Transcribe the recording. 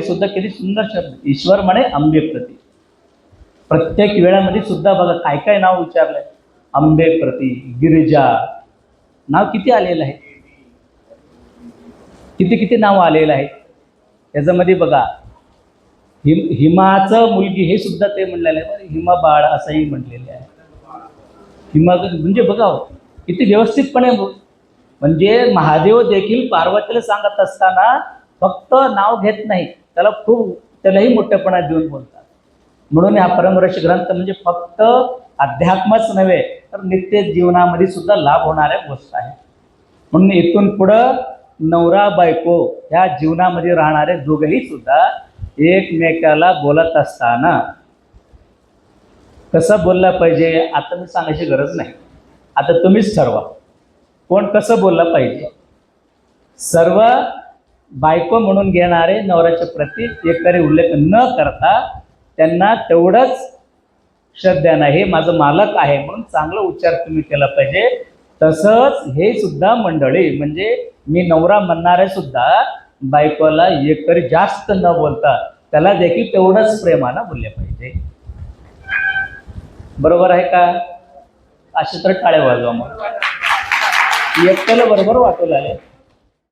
सुद्धा किती सुंदर शब्द, ईश्वर म्हणे अंबे प्रती. प्रत्येक वेळामध्ये सुद्धा बघा काय काय नाव विचारलंय. अंबे प्रती, गिरिजा, नाव किती आलेलं आहे, किती किती नाव आलेलं आहे. त्याच्यामध्ये बघा हिमाचं मुलगी हे सुद्धा ते म्हणलेलं आहे, हिमा बाळ असंही म्हटलेलं आहे. हिमा म्हणजे बघा किती व्यवस्थितपणे, म्हणजे महादेव देखील पार्वतीला सांगत असताना फक्त नाव घेत नाही, त्याला खूप त्यालाही मोठेपणा देऊन बोलतात. म्हणून हा परमऋषी ग्रंथ म्हणजे फक्त अध्यात्मच नव्हे तर नित्य जीवनामध्ये सुद्धा लाभ होणाऱ्या गोष्ट आहे. म्हणून इथून पुढं नवरा बायको ह्या जीवनामध्ये राहणारे दोघेही सुद्धा एकमेकाला बोलत असताना कसं बोललं पाहिजे आता मी सांगायची गरज नाही, आता तुम्हीच ठरवा कोण कसं बोललं पाहिजे. सर्व बायको म्हणून घेणारे नवऱ्याच्या प्रती एकतरी उल्लेख न करता त्यांना तेवढंच श्रद्धेनं हे माझं मालक आहे म्हणून चांगला उच्चार तुम्ही केला पाहिजे. तसंच हे सुद्धा मंडळी म्हणजे मी नवरा म्हणणारे सुद्धा बायकोला एकतरी जास्त न बोलता त्याला देखील तेवढंच प्रेमानं बोलले पाहिजे. बरोबर आहे का? असे तर टाळे वाजवा मग एकट्याला बरोबर वाटू लागले.